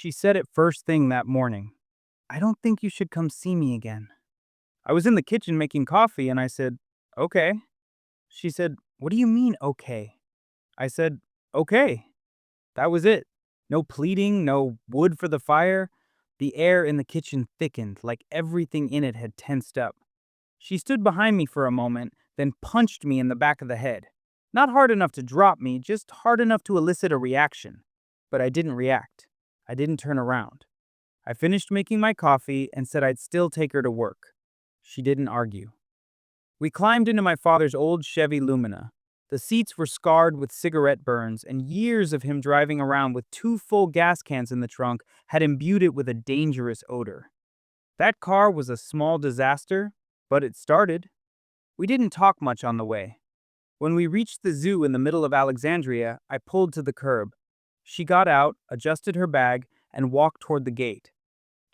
She said it first thing that morning. I don't think you should come see me again. I was in the kitchen making coffee and I said, okay. She said, what do you mean, okay? I said, okay. That was it. No pleading, no wood for the fire. The air in the kitchen thickened like everything in it had tensed up. She stood behind me for a moment, then punched me in the back of the head. Not hard enough to drop me, just hard enough to elicit a reaction. But I didn't react. I didn't turn around. I finished making my coffee and said I'd still take her to work. She didn't argue. We climbed into my father's old Chevy Lumina. The seats were scarred with cigarette burns, and years of him driving around with 2 full gas cans in the trunk had imbued it with a dangerous odor. That car was a small disaster, but it started. We didn't talk much on the way. When we reached the zoo in the middle of Alexandria, I pulled to the curb. She got out, adjusted her bag, and walked toward the gate.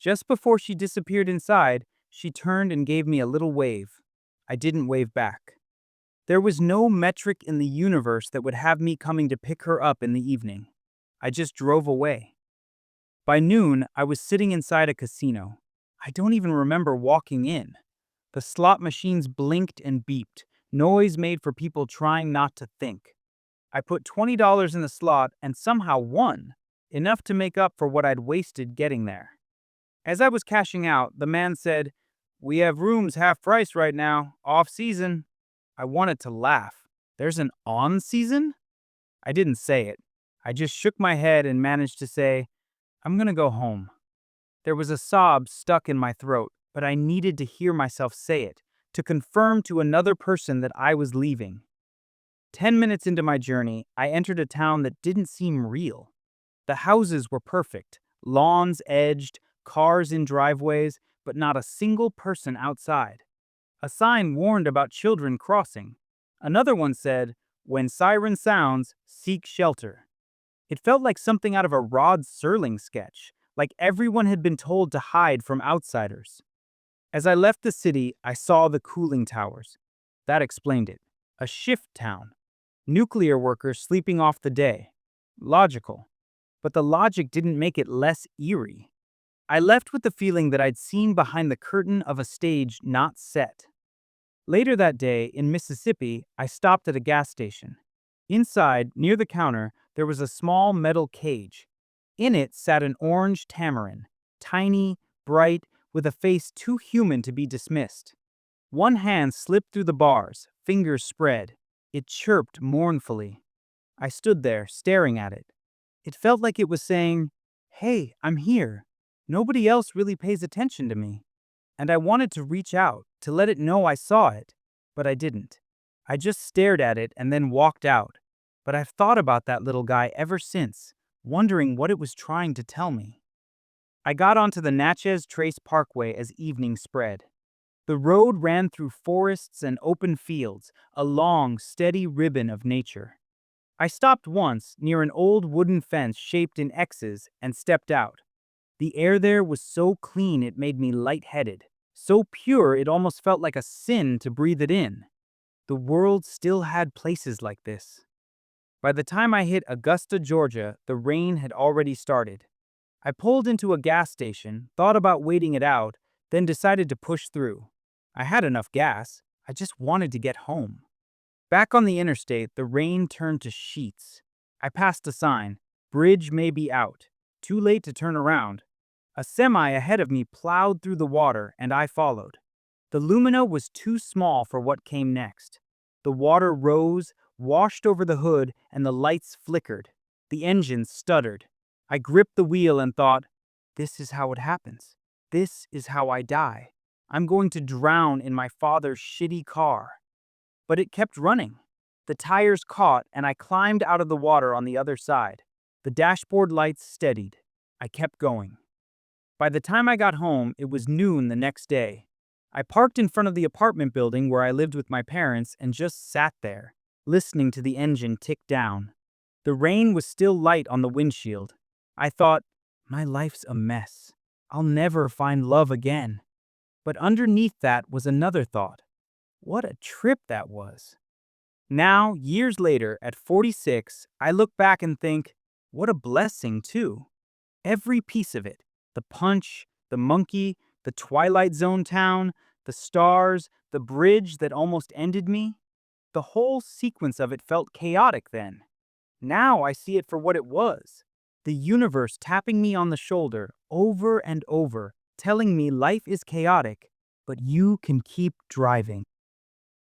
Just before she disappeared inside, she turned and gave me a little wave. I didn't wave back. There was no metric in the universe that would have me coming to pick her up in the evening. I just drove away. By noon, I was sitting inside a casino. I don't even remember walking in. The slot machines blinked and beeped, noise made for people trying not to think. I put $20 in the slot and somehow won, enough to make up for what I'd wasted getting there. As I was cashing out, the man said, "We have rooms half price right now, off season." I wanted to laugh. There's an on season? I didn't say it. I just shook my head and managed to say, I'm gonna go home. There was a sob stuck in my throat, but I needed to hear myself say it, to confirm to another person that I was leaving. 10 minutes into my journey, I entered a town that didn't seem real. The houses were perfect, lawns edged, cars in driveways, but not a single person outside. A sign warned about children crossing. Another one said, when siren sounds, seek shelter. It felt like something out of a Rod Serling sketch, like everyone had been told to hide from outsiders. As I left the city, I saw the cooling towers. That explained it. A shift town. Nuclear workers sleeping off the day. Logical. But the logic didn't make it less eerie. I left with the feeling that I'd seen behind the curtain of a stage not set. Later that day, in Mississippi, I stopped at a gas station. Inside, near the counter, there was a small metal cage. In it sat an orange tamarin, tiny, bright, with a face too human to be dismissed. One hand slipped through the bars, fingers spread. It chirped mournfully. I stood there, staring at it. It felt like it was saying, "Hey, I'm here. Nobody else really pays attention to me." And I wanted to reach out, to let it know I saw it, but I didn't. I just stared at it and then walked out. But I've thought about that little guy ever since, wondering what it was trying to tell me. I got onto the Natchez Trace Parkway as evening spread. The road ran through forests and open fields, a long, steady ribbon of nature. I stopped once near an old wooden fence shaped in X's and stepped out. The air there was so clean it made me lightheaded, so pure it almost felt like a sin to breathe it in. The world still had places like this. By the time I hit Augusta, Georgia, the rain had already started. I pulled into a gas station, thought about waiting it out, then decided to push through. I had enough gas. I just wanted to get home. Back on the interstate, the rain turned to sheets. I passed a sign, "Bridge may be out." Too late to turn around. A semi ahead of me plowed through the water, and I followed. The Lumina was too small for what came next. The water rose, washed over the hood, and the lights flickered. The engine stuttered. I gripped the wheel and thought, this is how it happens. This is how I die. I'm going to drown in my father's shitty car. But it kept running. The tires caught, and I climbed out of the water on the other side. The dashboard lights steadied. I kept going. By the time I got home, it was noon the next day. I parked in front of the apartment building where I lived with my parents and just sat there, listening to the engine tick down. The rain was still light on the windshield. I thought, my life's a mess. I'll never find love again. But underneath that was another thought. What a trip that was. Now, years later, at 46, I look back and think, what a blessing, too. Every piece of it, the punch, the monkey, the Twilight Zone town, the stars, the bridge that almost ended me, the whole sequence of it felt chaotic then. Now I see it for what it was. The universe tapping me on the shoulder over and over, telling me life is chaotic, but you can keep driving.